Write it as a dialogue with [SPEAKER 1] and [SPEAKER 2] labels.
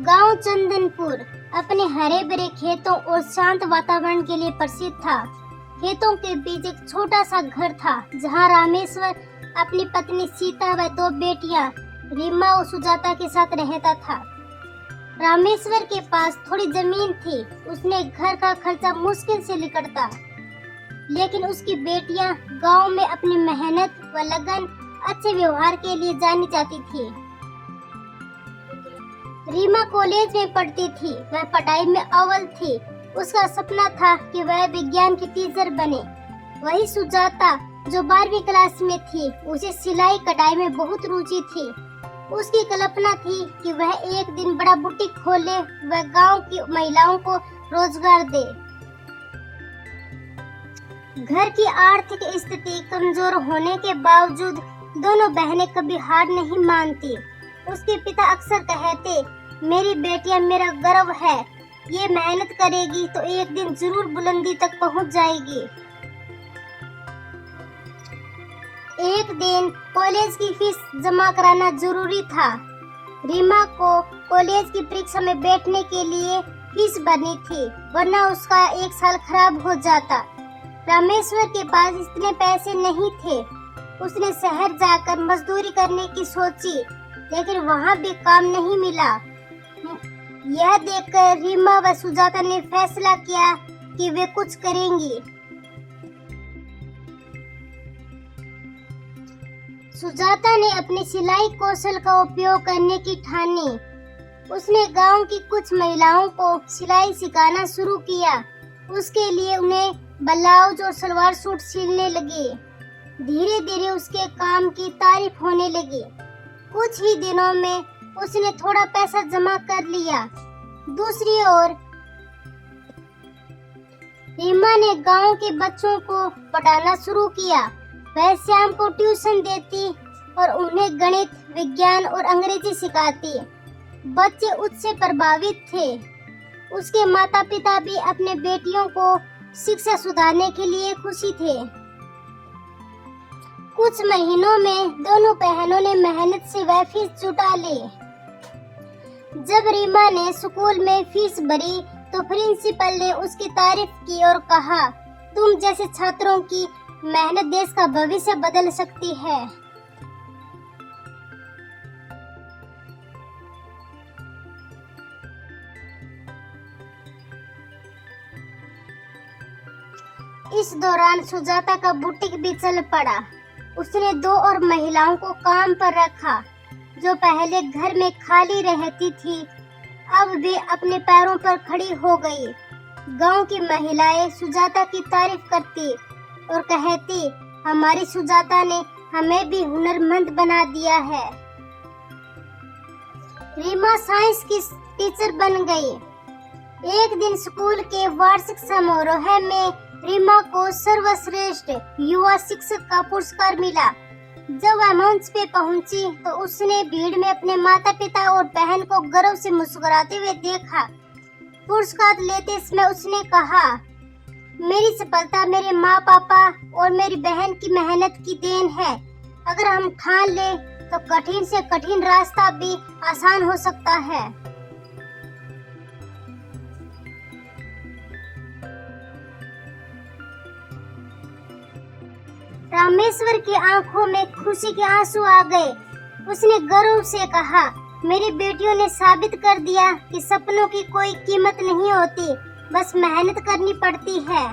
[SPEAKER 1] गांव चंदनपुर अपने हरे भरे खेतों और शांत वातावरण के लिए प्रसिद्ध था। खेतों के बीच एक छोटा सा घर था जहां रामेश्वर अपनी पत्नी सीता व दो बेटियां रीमा और सुजाता के साथ रहता था। रामेश्वर के पास थोड़ी जमीन थी। उसने घर का खर्चा मुश्किल से निकलता, लेकिन उसकी बेटियां गांव में अपनी मेहनत व लगन अच्छे व्यवहार के लिए जानी जाती थी। रीमा कॉलेज में पढ़ती थी। वह पढ़ाई में अव्वल थी। उसका सपना था कि वह विज्ञान की टीचर बने। वही सुजाता जो 12वीं क्लास में थी, उसे सिलाई कढ़ाई में बहुत रुचि थी। उसकी कल्पना थी कि वह एक दिन बड़ा बुटीक खोले व गांव की महिलाओं को रोजगार दे। घर की आर्थिक स्थिति कमजोर होने के बावजूद दोनों बहनें कभी हार नहीं मानती। उसके पिता अक्सर कहते, मेरी बेटियां मेरा गर्व है, ये मेहनत करेगी तो एक दिन जरूर बुलंदी तक पहुंच जाएगी। एक दिन कॉलेज की फीस जमा कराना जरूरी था। रीमा को कॉलेज की परीक्षा में बैठने के लिए फीस भरनी थी, वरना उसका एक साल खराब हो जाता। रामेश्वर के पास इतने पैसे नहीं थे। उसने शहर जाकर मजदूरी करने की सोची, लेकिन वहाँ भी काम नहीं मिला। यह देखकर रीमा व सुजाता ने फैसला किया कि वे कुछ करेंगी। सुजाता ने अपने सिलाई कौशल का उपयोग करने की ठानी। उसने गांव की कुछ महिलाओं को सिलाई सिखाना शुरू किया। उसके लिए उन्हें ब्लाउज और सलवार सूट सिलने लगे। धीरे धीरे उसके काम की तारीफ होने लगी। कुछ ही दिनों में उसने थोड़ा पैसा जमा कर लिया। दूसरी ओर रीमा ने गांव के बच्चों को पढ़ाना शुरू किया। वह शाम को ट्यूशन देती और उन्हें गणित, विज्ञान और अंग्रेजी सिखाती। बच्चे उससे प्रभावित थे। उसके माता पिता भी अपने बेटियों को शिक्षा सुधारने के लिए खुशी थे। कुछ महीनों में दोनों बहनों ने मेहनत से वह फीस जुटा ली। जब रीमा ने स्कूल में फीस भरी तो प्रिंसिपल ने उसकी तारीफ की और कहा, तुम जैसे छात्रों की मेहनत देश का भविष्य बदल सकती है। इस दौरान सुजाता का बुटीक भी चल पड़ा। उसने 2 और महिलाओं को काम पर रखा जो पहले घर में खाली रहती थी, अब वे अपने पैरों पर खड़ी हो गई। गांव की महिलाएं सुजाता की तारीफ करती और कहती, हमारी सुजाता ने हमें भी हुनरमंद बना दिया है। रीमा साइंस की टीचर बन गई। एक दिन स्कूल के वार्षिक समारोह में रीमा को सर्वश्रेष्ठ युवा शिक्षक का पुरस्कार मिला। जब वह मंच पे पहुंची तो उसने भीड़ में अपने माता पिता और बहन को गर्व से मुस्कुराते हुए देखा। पुरस्कार लेते समय उसने कहा, मेरी सफलता मेरे माँ पापा और मेरी बहन की मेहनत की देन है। अगर हम ठान ले तो कठिन से कठिन रास्ता भी आसान हो सकता है। रामेश्वर की आंखों में खुशी के आंसू आ गए। उसने गर्व से कहा, मेरी बेटियों ने साबित कर दिया कि सपनों की कोई कीमत नहीं होती, बस मेहनत करनी पड़ती है।